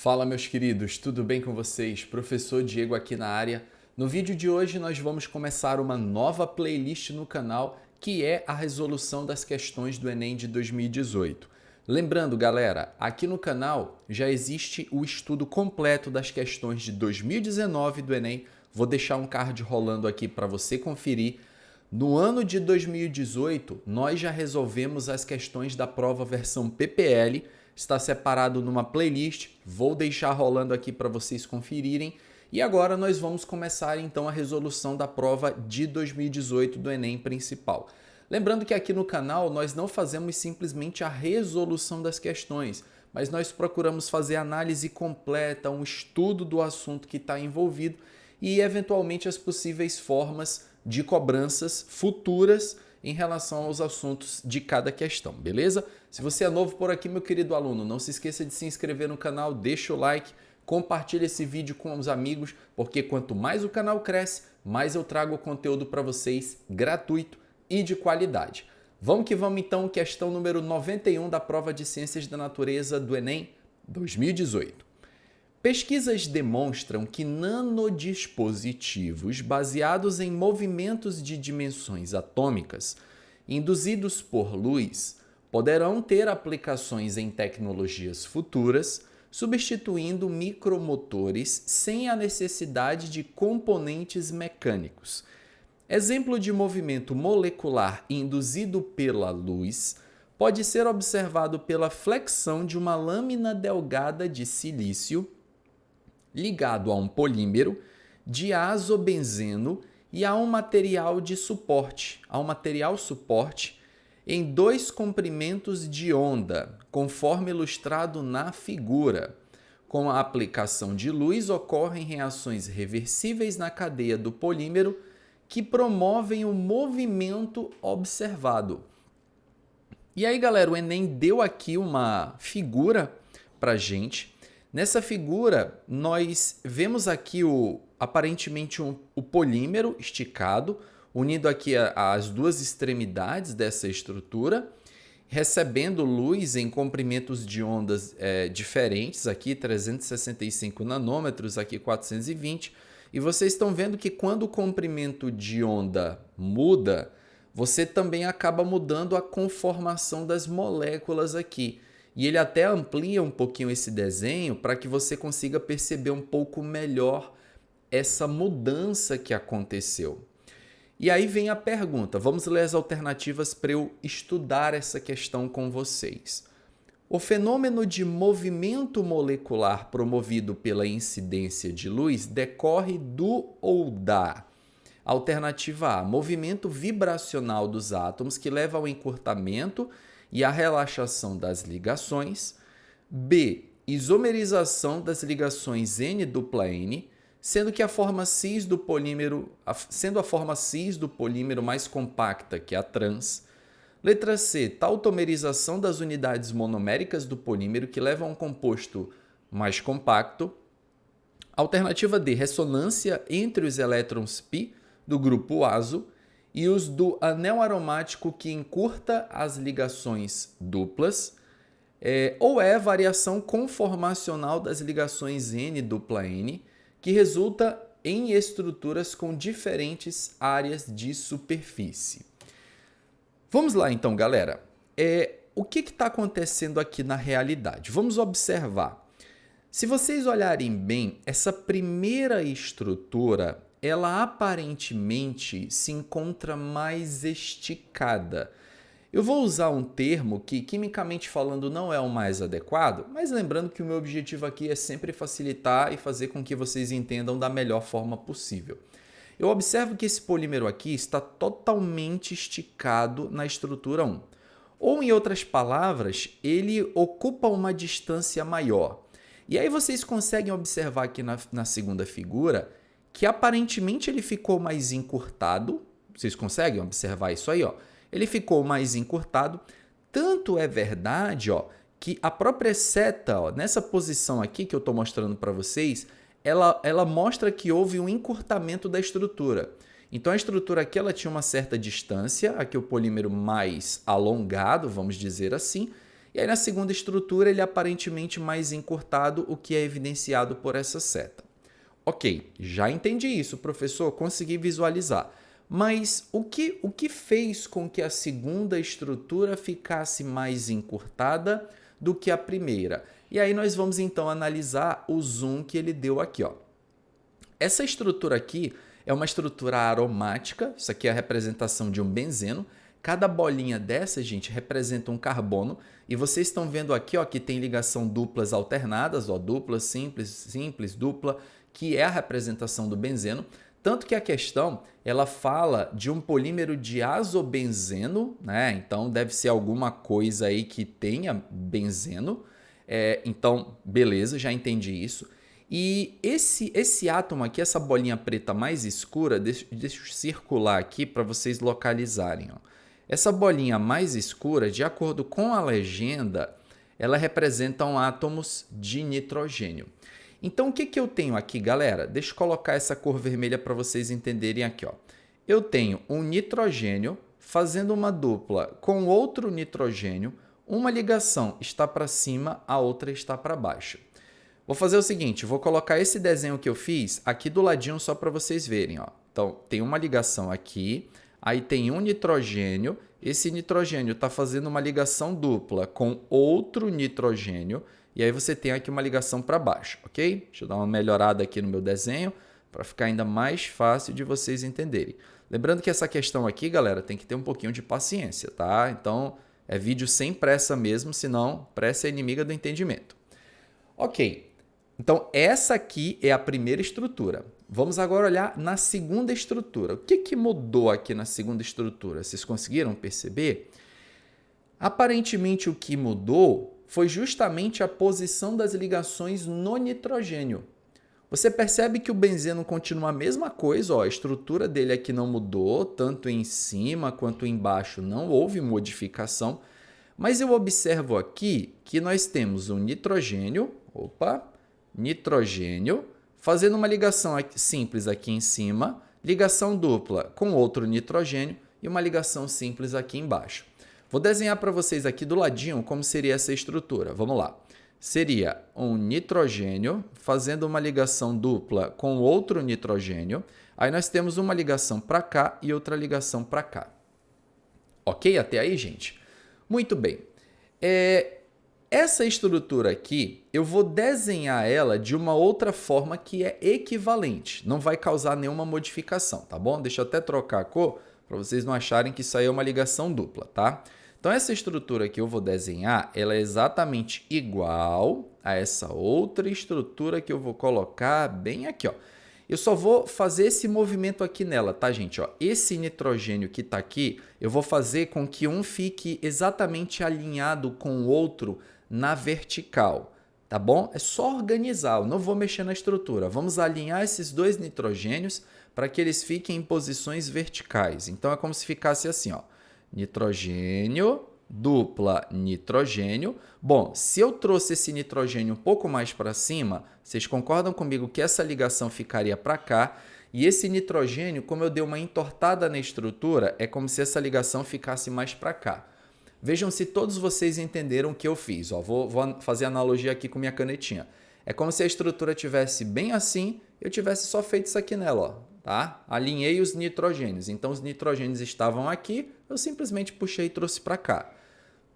Fala, meus queridos, tudo bem com vocês? Professor Diego aqui na área. No vídeo de hoje nós vamos começar uma nova playlist no canal que é a resolução das questões do Enem de 2018. Lembrando, galera, aqui no canal já existe o estudo completo das questões de 2019 do Enem. Vou deixar um card rolando aqui para você conferir. No ano de 2018, nós já resolvemos as questões da prova versão PPL. Está separado numa playlist, vou deixar rolando aqui para vocês conferirem. E agora nós vamos começar então a resolução da prova de 2018 do Enem principal. Lembrando que aqui no canal nós não fazemos simplesmente a resolução das questões, mas nós procuramos fazer análise completa, um estudo do assunto que está envolvido e eventualmente as possíveis formas de cobranças futuras em relação aos assuntos de cada questão, beleza? Se você é novo por aqui, meu querido aluno, não se esqueça de se inscrever no canal, deixa o like, compartilha esse vídeo com os amigos, porque quanto mais o canal cresce, mais eu trago conteúdo para vocês gratuito e de qualidade. Vamos que vamos então, questão número 91 da prova de Ciências da Natureza do Enem 2018. Pesquisas demonstram que nanodispositivos baseados em movimentos de dimensões atômicas, induzidos por luz, poderão ter aplicações em tecnologias futuras, substituindo micromotores sem a necessidade de componentes mecânicos. Exemplo de movimento molecular induzido pela luz pode ser observado pela flexão de uma lâmina delgada de silício ligado a um polímero, diazobenzeno e a um material de suporte, em dois comprimentos de onda, conforme ilustrado na figura. Com a aplicação de luz, ocorrem reações reversíveis na cadeia do polímero que promovem o movimento observado. E aí, galera, o Enem deu aqui uma figura para gente. Nessa figura, nós vemos aqui aparentemente o polímero esticado, unindo aqui as duas extremidades dessa estrutura, recebendo luz em comprimentos de ondas diferentes, aqui 365 nanômetros, aqui 420. E vocês estão vendo que quando o comprimento de onda muda, você também acaba mudando a conformação das moléculas aqui. E ele até amplia um pouquinho esse desenho para que você consiga perceber um pouco melhor essa mudança que aconteceu. E aí vem a pergunta, vamos ler as alternativas para eu estudar essa questão com vocês. O fenômeno de movimento molecular promovido pela incidência de luz decorre do ou da. Alternativa A, movimento vibracional dos átomos que leva ao encurtamento e a relaxação das ligações. B, isomerização das ligações N-dupla-N, sendo a forma cis do polímero mais compacta que a trans. Letra C, tautomerização das unidades monoméricas do polímero que leva a um composto mais compacto. Alternativa D, ressonância entre os elétrons π do grupo azo e os do anel aromático que encurta as ligações duplas, ou variação conformacional das ligações N-dupla-N, que resulta em estruturas com diferentes áreas de superfície. Vamos lá então, galera. O que está acontecendo aqui na realidade? Vamos observar. Se vocês olharem bem, essa primeira estrutura ela aparentemente se encontra mais esticada. Eu vou usar um termo que, quimicamente falando, não é o mais adequado, mas lembrando que o meu objetivo aqui é sempre facilitar e fazer com que vocês entendam da melhor forma possível. Eu observo que esse polímero aqui está totalmente esticado na estrutura 1. Ou, em outras palavras, ele ocupa uma distância maior. E aí vocês conseguem observar aqui na segunda figura que aparentemente ele ficou mais encurtado. Vocês conseguem observar isso aí? Ele ficou mais encurtado. Tanto é verdade que a própria seta, nessa posição aqui que eu estou mostrando para vocês, ela mostra que houve um encurtamento da estrutura. Então a estrutura aqui ela tinha uma certa distância, aqui o polímero mais alongado, vamos dizer assim, E aí na segunda estrutura ele é aparentemente mais encurtado, o que é evidenciado por essa seta. Ok, já entendi isso, professor, consegui visualizar. Mas o que fez com que a segunda estrutura ficasse mais encurtada do que a primeira? E aí nós vamos então analisar o zoom que ele deu aqui, ó. Essa estrutura aqui é uma estrutura aromática, isso aqui é a representação de um benzeno. Cada bolinha dessa, gente, representa um carbono. E vocês estão vendo aqui, ó, que tem ligação duplas alternadas, ó, dupla, simples, simples, dupla, que é a representação do benzeno. Tanto que a questão, ela fala de um polímero de azobenzeno, né? Então, deve ser alguma coisa aí que tenha benzeno. Então, beleza, já entendi isso. E esse átomo aqui, essa bolinha preta mais escura, deixa eu circular aqui para vocês localizarem, ó. Essa bolinha mais escura, de acordo com a legenda, ela representa átomos de nitrogênio. Então, o que eu tenho aqui, galera? Deixa eu colocar essa cor vermelha para vocês entenderem aqui, ó. Eu tenho um nitrogênio fazendo uma dupla com outro nitrogênio, uma ligação está para cima, a outra está para baixo. Vou fazer o seguinte, vou colocar esse desenho que eu fiz aqui do ladinho só para vocês verem, ó. Então, tem uma ligação aqui, aí tem um nitrogênio, esse nitrogênio está fazendo uma ligação dupla com outro nitrogênio, e aí você tem aqui uma ligação para baixo, ok? Deixa eu dar uma melhorada aqui no meu desenho para ficar ainda mais fácil de vocês entenderem. Lembrando que essa questão aqui, galera, tem que ter um pouquinho de paciência, tá? Então, é vídeo sem pressa mesmo, senão pressa é inimiga do entendimento. Ok, então essa aqui é a primeira estrutura. Vamos agora olhar na segunda estrutura. O que mudou aqui na segunda estrutura? Vocês conseguiram perceber? Aparentemente o que mudou foi justamente a posição das ligações no nitrogênio. Você percebe que o benzeno continua a mesma coisa, ó, a estrutura dele aqui não mudou, tanto em cima quanto embaixo não houve modificação, mas eu observo aqui que nós temos um nitrogênio, nitrogênio, fazendo uma ligação simples aqui em cima, ligação dupla com outro nitrogênio e uma ligação simples aqui embaixo. Vou desenhar para vocês aqui do ladinho como seria essa estrutura. Vamos lá. Seria um nitrogênio fazendo uma ligação dupla com outro nitrogênio. Aí nós temos uma ligação para cá e outra ligação para cá. Ok até aí, gente? Muito bem. Essa estrutura aqui, eu vou desenhar ela de uma outra forma que é equivalente. Não vai causar nenhuma modificação, tá bom? Deixa eu até trocar a cor para vocês não acharem que isso aí é uma ligação dupla, tá? Então, essa estrutura que eu vou desenhar, ela é exatamente igual a essa outra estrutura que eu vou colocar bem aqui, ó. Eu só vou fazer esse movimento aqui nela, tá, gente? Ó, esse nitrogênio que está aqui, eu vou fazer com que um fique exatamente alinhado com o outro na vertical, tá bom? É só organizar, eu não vou mexer na estrutura. Vamos alinhar esses dois nitrogênios para que eles fiquem em posições verticais. Então, é como se ficasse assim, ó. Nitrogênio, dupla nitrogênio. Bom, se eu trouxe esse nitrogênio um pouco mais para cima, vocês concordam comigo que essa ligação ficaria para cá? E esse nitrogênio, como eu dei uma entortada na estrutura, é como se essa ligação ficasse mais para cá. Vejam se todos vocês entenderam o que eu fiz. Ó, vou fazer analogia aqui com minha canetinha. É como se a estrutura tivesse bem assim, eu tivesse só feito isso aqui nela, ó. Tá? Alinhei os nitrogênios. Então, os nitrogênios estavam aqui, eu simplesmente puxei e trouxe para cá.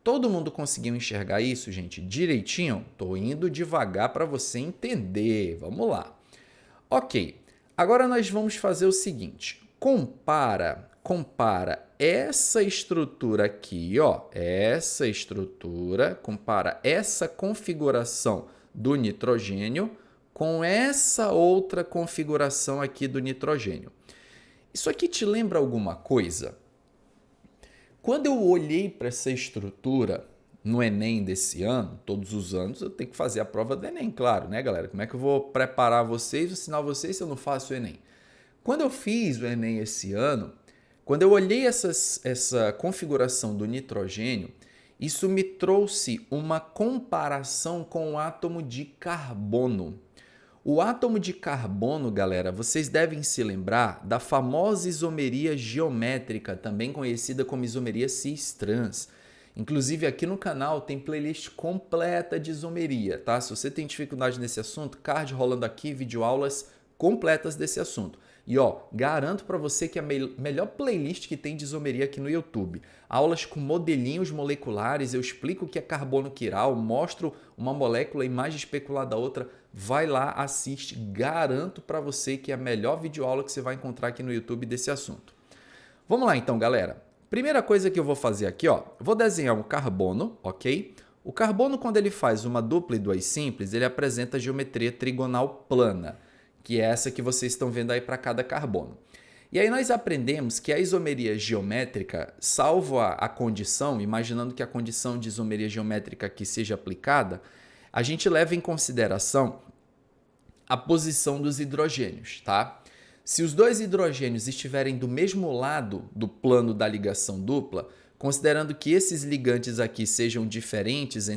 Todo mundo conseguiu enxergar isso, gente, direitinho? Estou indo devagar para você entender. Vamos lá. Ok, agora nós vamos fazer o seguinte. Compara essa estrutura aqui, ó, essa estrutura, compara essa configuração do nitrogênio com essa outra configuração aqui do nitrogênio. Isso aqui te lembra alguma coisa? Quando eu olhei para essa estrutura no Enem desse ano, todos os anos eu tenho que fazer a prova do Enem, claro, né, galera? Como é que eu vou preparar vocês, ensinar vocês se eu não faço o Enem? Quando eu fiz o Enem esse ano, quando eu olhei essa configuração do nitrogênio, isso me trouxe uma comparação com o átomo de carbono. O átomo de carbono, galera, vocês devem se lembrar da famosa isomeria geométrica, também conhecida como isomeria cis-trans. Inclusive aqui no canal tem playlist completa de isomeria, tá? Se você tem dificuldade nesse assunto, card rolando aqui, videoaulas completas desse assunto. E ó, garanto para você que é a melhor playlist que tem de isomeria aqui no YouTube. Aulas com modelinhos moleculares, eu explico o que é carbono quiral, mostro uma molécula, imagem especular da outra. Vai lá, assiste, garanto para você que é a melhor videoaula que você vai encontrar aqui no YouTube desse assunto. Vamos lá então, galera. Primeira coisa que eu vou fazer aqui, ó, vou desenhar um carbono, ok? O carbono, quando ele faz uma dupla e duas simples, ele apresenta geometria trigonal plana, que é essa que vocês estão vendo aí para cada carbono. E aí nós aprendemos que a isomeria geométrica, salvo a condição, imaginando que a condição de isomeria geométrica aqui seja aplicada, a gente leva em consideração a posição dos hidrogênios, tá? Se os dois hidrogênios estiverem do mesmo lado do plano da ligação dupla, considerando que esses ligantes aqui sejam diferentes,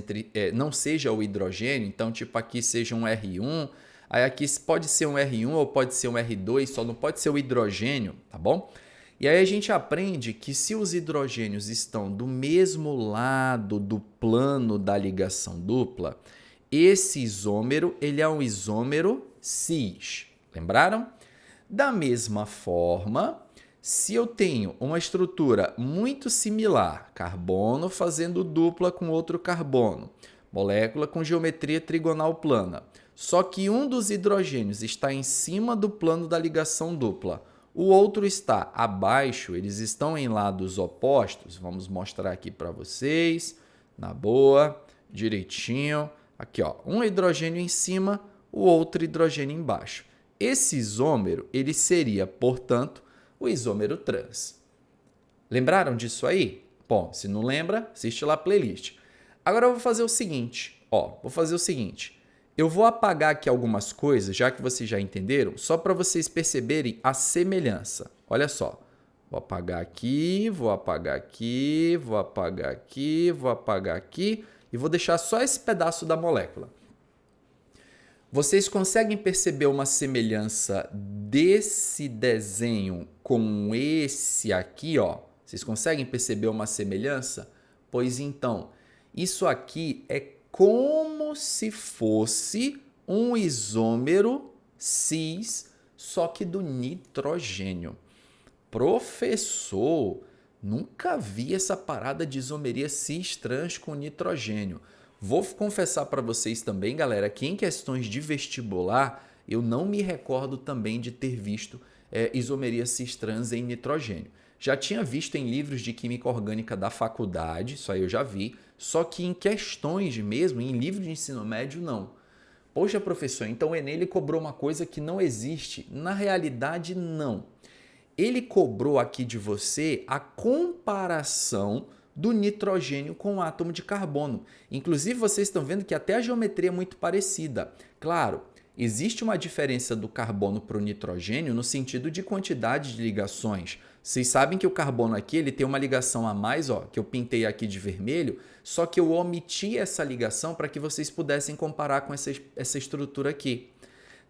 não seja o hidrogênio, então tipo aqui seja um R1, aí aqui pode ser um R1 ou pode ser um R2, só não pode ser o hidrogênio, tá bom? E aí a gente aprende que se os hidrogênios estão do mesmo lado do plano da ligação dupla, esse isômero ele é um isômero cis. Lembraram? Da mesma forma, se eu tenho uma estrutura muito similar, carbono fazendo dupla com outro carbono, molécula com geometria trigonal plana, só que um dos hidrogênios está em cima do plano da ligação dupla, o outro está abaixo, eles estão em lados opostos. Vamos mostrar aqui para vocês, na boa, direitinho. Aqui, ó, um hidrogênio em cima, o outro hidrogênio embaixo. Esse isômero, ele seria, portanto, o isômero trans. Lembraram disso aí? Bom, se não lembra, assiste lá a playlist. Agora eu vou fazer o seguinte, ó, eu vou apagar aqui algumas coisas, já que vocês já entenderam, só para vocês perceberem a semelhança. Olha só, vou apagar aqui, vou apagar aqui, vou apagar aqui, vou apagar aqui e vou deixar só esse pedaço da molécula. Vocês conseguem perceber uma semelhança desse desenho com esse aqui, ó? Vocês conseguem perceber uma semelhança? Pois então, isso aqui é como se fosse um isômero cis, só que do nitrogênio. Professor, nunca vi essa parada de isomeria cis trans com nitrogênio. Vou confessar para vocês também, galera, que em questões de vestibular, eu não me recordo também de ter visto isomeria cis-trans em nitrogênio. Já tinha visto em livros de química orgânica da faculdade, isso aí eu já vi, só que em questões mesmo, em livro de ensino médio, não. Poxa, professor, então o Enem ele cobrou uma coisa que não existe. Na realidade, não. Ele cobrou aqui de você a comparação do nitrogênio com o átomo de carbono. Inclusive, vocês estão vendo que até a geometria é muito parecida. Claro, existe uma diferença do carbono para o nitrogênio no sentido de quantidade de ligações. Vocês sabem que o carbono aqui ele tem uma ligação a mais, ó, que eu pintei aqui de vermelho, só que eu omiti essa ligação para que vocês pudessem comparar com essa estrutura aqui.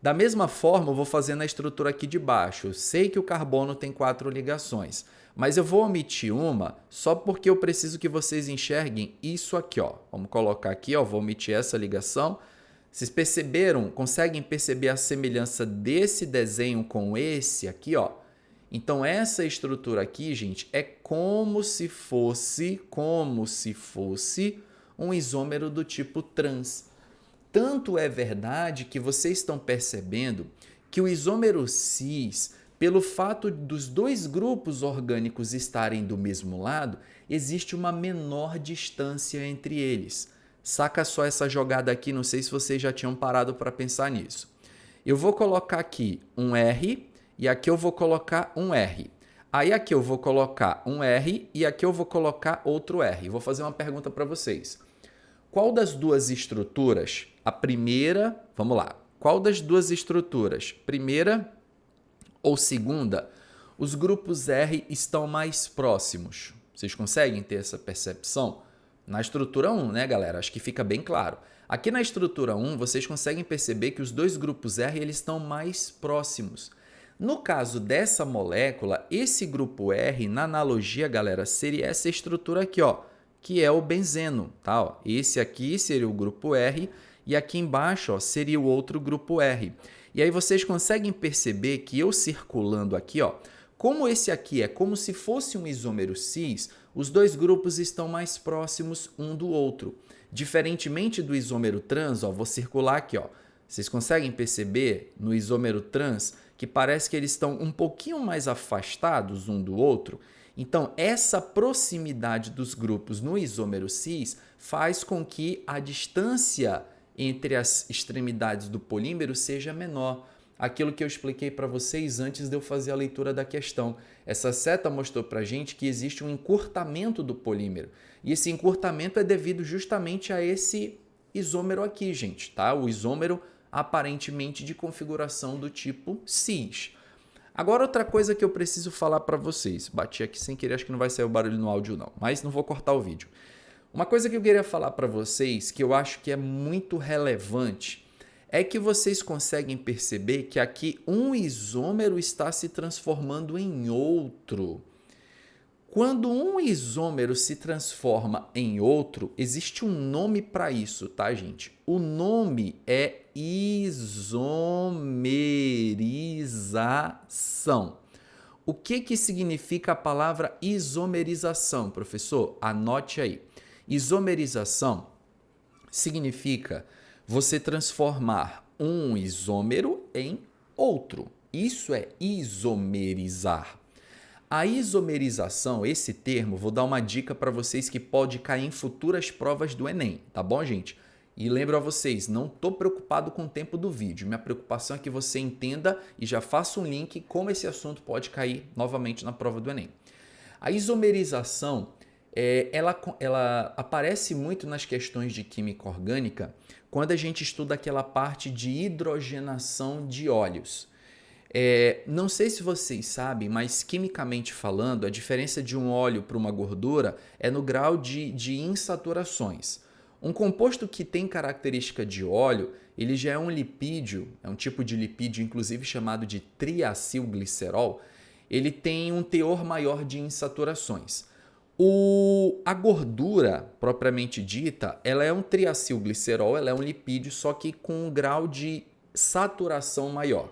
Da mesma forma, eu vou fazer na estrutura aqui de baixo. Eu sei que o carbono tem 4 ligações, mas eu vou omitir uma só porque eu preciso que vocês enxerguem isso aqui, ó. Vamos colocar aqui, ó, vou omitir essa ligação. Vocês perceberam? Conseguem perceber a semelhança desse desenho com esse aqui, ó? Então essa estrutura aqui, gente, é como se fosse um isômero do tipo trans. Tanto é verdade que vocês estão percebendo que o isômero cis, pelo fato dos dois grupos orgânicos estarem do mesmo lado, existe uma menor distância entre eles. Saca só essa jogada aqui, não sei se vocês já tinham parado para pensar nisso. Eu vou colocar aqui um R e aqui eu vou colocar um R. Aí aqui eu vou colocar um R e aqui eu vou colocar outro R. Vou fazer uma pergunta para vocês. Qual das duas estruturas, a primeira, vamos lá, qual das duas estruturas, primeira ou segunda, os grupos R estão mais próximos? Vocês conseguem ter essa percepção? Na estrutura 1, né, galera? Acho que fica bem claro. Aqui na estrutura 1, vocês conseguem perceber que os dois grupos R eles estão mais próximos. No caso dessa molécula, esse grupo R, na analogia, galera, seria essa estrutura aqui, ó, que é o benzeno, tá? Ó, esse aqui seria o grupo R e aqui embaixo, ó, seria o outro grupo R. E aí vocês conseguem perceber que eu circulando aqui, ó, como esse aqui é como se fosse um isômero cis, os dois grupos estão mais próximos um do outro. Diferentemente do isômero trans, ó, vou circular aqui, ó. Vocês conseguem perceber no isômero trans que parece que eles estão um pouquinho mais afastados um do outro? Então, essa proximidade dos grupos no isômero cis faz com que a distância entre as extremidades do polímero seja menor. Aquilo que eu expliquei para vocês antes de eu fazer a leitura da questão. Essa seta mostrou para a gente que existe um encurtamento do polímero. E esse encurtamento é devido justamente a esse isômero aqui, gente, tá? O isômero aparentemente de configuração do tipo cis. Agora, outra coisa que eu preciso falar para vocês. Bati aqui sem querer, acho que não vai sair o barulho no áudio não, mas não vou cortar o vídeo. Uma coisa que eu queria falar para vocês, que eu acho que é muito relevante, é que vocês conseguem perceber que aqui um isômero está se transformando em outro. Quando um isômero se transforma em outro, existe um nome para isso, tá, gente? O nome é isomerização. O que significa a palavra isomerização, professor? Anote aí. Isomerização significa você transformar um isômero em outro. Isso é isomerizar. A isomerização, esse termo, vou dar uma dica para vocês que pode cair em futuras provas do Enem, tá bom, gente? E lembro a vocês, não estou preocupado com o tempo do vídeo. Minha preocupação é que você entenda e já faça um link como esse assunto pode cair novamente na prova do Enem. A isomerização, ela aparece muito nas questões de química orgânica quando a gente estuda aquela parte de hidrogenação de óleos. Não sei se vocês sabem, mas quimicamente falando, a diferença de um óleo para uma gordura é no grau de insaturações. Um composto que tem característica de óleo, ele já é um lipídio, é um tipo de lipídio inclusive chamado de triacilglicerol, ele tem um teor maior de insaturações. A gordura, propriamente dita, ela é um triacilglicerol, ela é um lipídio, só que com um grau de saturação maior.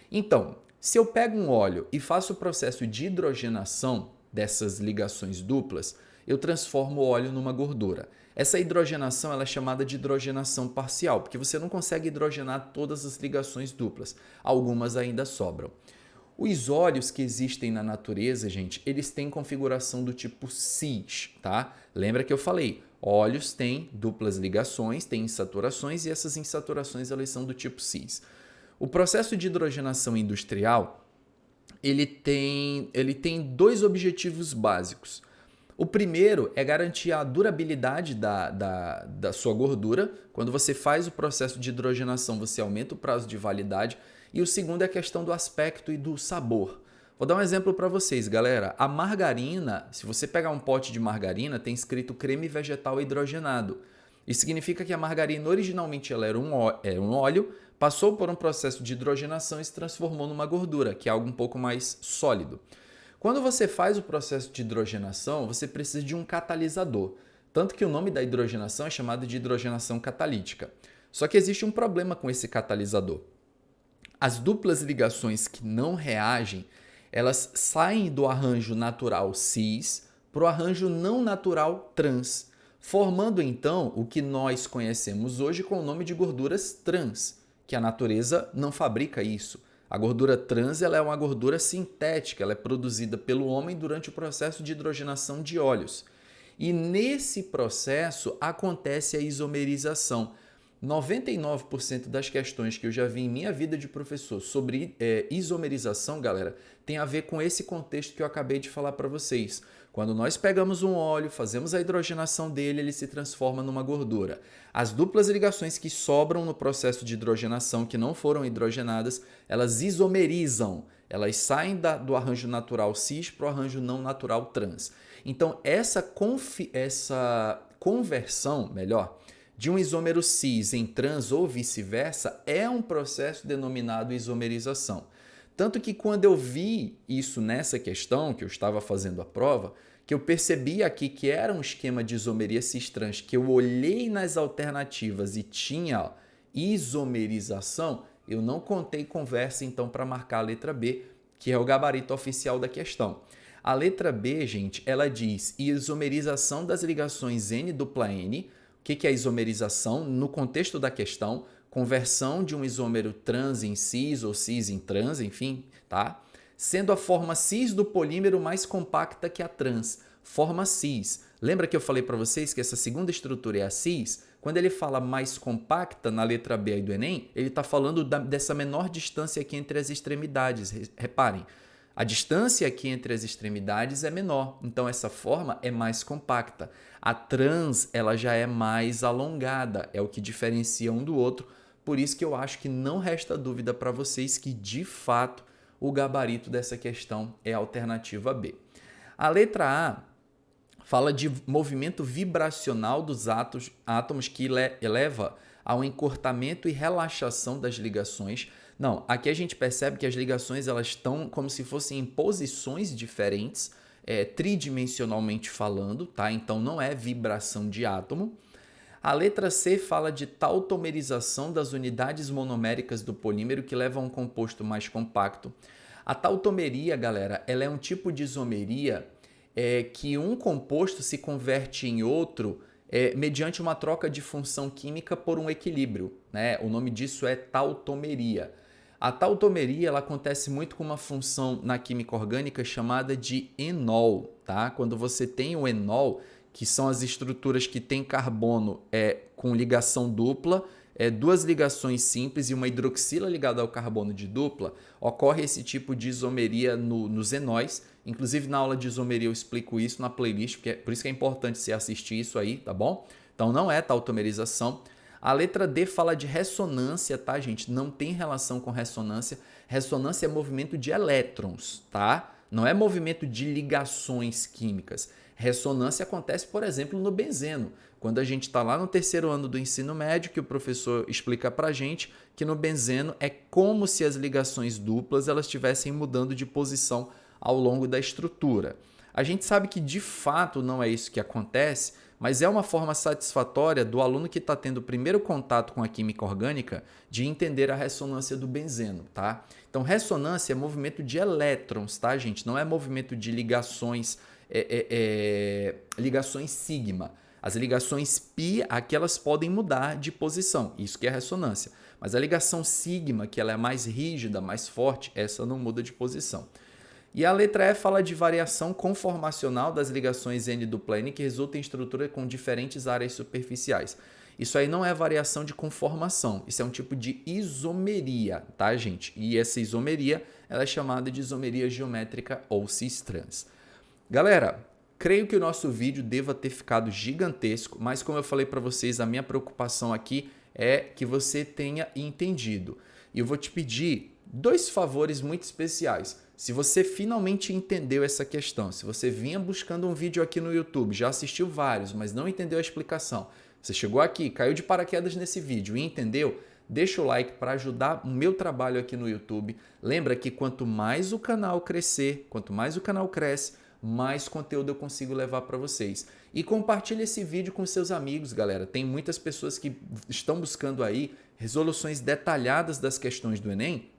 Então, se eu pego um óleo e faço o processo de hidrogenação dessas ligações duplas, eu transformo o óleo numa gordura. Essa hidrogenação ela é chamada de hidrogenação parcial, porque você não consegue hidrogenar todas as ligações duplas. Algumas ainda sobram. Os óleos que existem na natureza, gente, eles têm configuração do tipo cis, tá? Lembra que eu falei, óleos têm duplas ligações, têm insaturações e essas insaturações elas são do tipo cis. O processo de hidrogenação industrial, ele tem dois objetivos básicos. O primeiro é garantir a durabilidade da sua gordura. Quando você faz o processo de hidrogenação, você aumenta o prazo de validade. E o segundo é a questão do aspecto e do sabor. Vou dar um exemplo para vocês, galera. A margarina, se você pegar um pote de margarina, tem escrito creme vegetal hidrogenado. Isso significa que a margarina originalmente ela era um óleo, passou por um processo de hidrogenação e se transformou numa gordura, que é algo um pouco mais sólido. Quando você faz o processo de hidrogenação, você precisa de um catalisador. Tanto que o nome da hidrogenação é chamado de hidrogenação catalítica. Só que existe um problema com esse catalisador. As duplas ligações que não reagem, elas saem do arranjo natural cis para o arranjo não natural trans, formando então o que nós conhecemos hoje com o nome de gorduras trans, que a natureza não fabrica isso. A gordura trans ela é uma gordura sintética, ela é produzida pelo homem durante o processo de hidrogenação de óleos. E nesse processo acontece a isomerização. 99% das questões que eu já vi em minha vida de professor sobre isomerização, galera, tem a ver com esse contexto que eu acabei de falar para vocês. Quando nós pegamos um óleo, fazemos a hidrogenação dele, ele se transforma numa gordura. As duplas ligações que sobram no processo de hidrogenação, que não foram hidrogenadas, elas isomerizam. Elas saem do arranjo natural cis para o arranjo não natural trans. Então, essa conversão, de um isômero cis em trans ou vice-versa é um processo denominado isomerização. Tanto que quando eu vi isso nessa questão, que eu estava fazendo a prova, que eu percebi aqui que era um esquema de isomeria cis-trans, que eu olhei nas alternativas e tinha isomerização, eu não contei conversa então para marcar a letra B, que é o gabarito oficial da questão. A letra B, gente, ela diz isomerização das ligações N-dupla-N. O que é isomerização? No contexto da questão, conversão de um isômero trans em cis ou cis em trans, enfim, tá? Sendo a forma cis do polímero mais compacta que a trans, forma cis. Lembra que eu falei para vocês que essa segunda estrutura é a cis? Quando ele fala mais compacta na letra B aí do Enem, ele está falando dessa menor distância aqui entre as extremidades. Reparem, a distância aqui entre as extremidades é menor, então essa forma é mais compacta. A trans, ela já é mais alongada, é o que diferencia um do outro. Por isso que eu acho que não resta dúvida para vocês que, de fato, o gabarito dessa questão é a alternativa B. A letra A fala de movimento vibracional dos átomos que eleva ao encurtamento e relaxação das ligações. Não, aqui a gente percebe que as ligações elas estão como se fossem em posições diferentes, tridimensionalmente falando, tá? Então não é vibração de átomo. A letra C fala de tautomerização das unidades monoméricas do polímero que leva a um composto mais compacto. A tautomeria, galera, ela é um tipo de isomeria que um composto se converte em outro mediante uma troca de função química por um equilíbrio, né? O nome disso é tautomeria. A tautomeria ela acontece muito com uma função na química orgânica chamada de enol, tá? Quando você tem o enol, que são as estruturas que têm carbono com ligação dupla, duas ligações simples e uma hidroxila ligada ao carbono de dupla, ocorre esse tipo de isomeria nos enóis. Inclusive na aula de isomeria eu explico isso na playlist, por isso que é importante você assistir isso aí, tá bom? Então não é tautomerização. A letra D fala de ressonância, tá, gente? Não tem relação com ressonância. Ressonância é movimento de elétrons, tá? Não é movimento de ligações químicas. Ressonância acontece, por exemplo, no benzeno. Quando a gente está lá no terceiro ano do ensino médio, que o professor explica para a gente que no benzeno é como se as ligações duplas elas estivessem mudando de posição ao longo da estrutura. A gente sabe que de fato não é isso que acontece, mas é uma forma satisfatória do aluno que está tendo o primeiro contato com a química orgânica de entender a ressonância do benzeno, tá? Então, ressonância é movimento de elétrons, tá, gente? Não é movimento de ligações, ligações sigma. As ligações pi, aquelas podem mudar de posição, isso que é ressonância. Mas a ligação sigma, que ela é mais rígida, mais forte, essa não muda de posição. E a letra E fala de variação conformacional das ligações N-dupla-N que resulta em estrutura com diferentes áreas superficiais. Isso aí não é variação de conformação, isso é um tipo de isomeria, tá, gente? E essa isomeria ela é chamada de isomeria geométrica ou cis-trans. Galera, creio que o nosso vídeo deva ter ficado gigantesco, mas como eu falei para vocês, a minha preocupação aqui é que você tenha entendido. E eu vou te pedir dois favores muito especiais. Se você finalmente entendeu essa questão, se você vinha buscando um vídeo aqui no YouTube, já assistiu vários, mas não entendeu a explicação, você chegou aqui, caiu de paraquedas nesse vídeo e entendeu, deixa o like para ajudar o meu trabalho aqui no YouTube. Lembra que quanto mais o canal crescer, quanto mais o canal cresce, mais conteúdo eu consigo levar para vocês. E compartilhe esse vídeo com seus amigos, galera. Tem muitas pessoas que estão buscando aí resoluções detalhadas das questões do Enem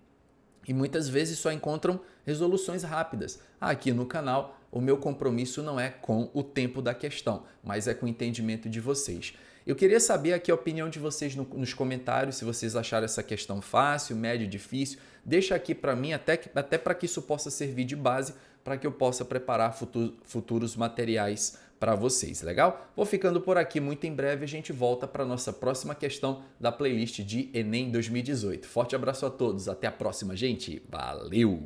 e muitas vezes só encontram resoluções rápidas. Aqui no canal, o meu compromisso não é com o tempo da questão, mas é com o entendimento de vocês. Eu queria saber aqui a opinião de vocês nos comentários, se vocês acharam essa questão fácil, médio, difícil. Deixa aqui para mim, até para que isso possa servir de base, para que eu possa preparar futuros materiais para vocês, legal? Vou ficando por aqui, muito em breve a gente volta para a nossa próxima questão da playlist de Enem 2018. Forte abraço a todos, até a próxima, gente. Valeu!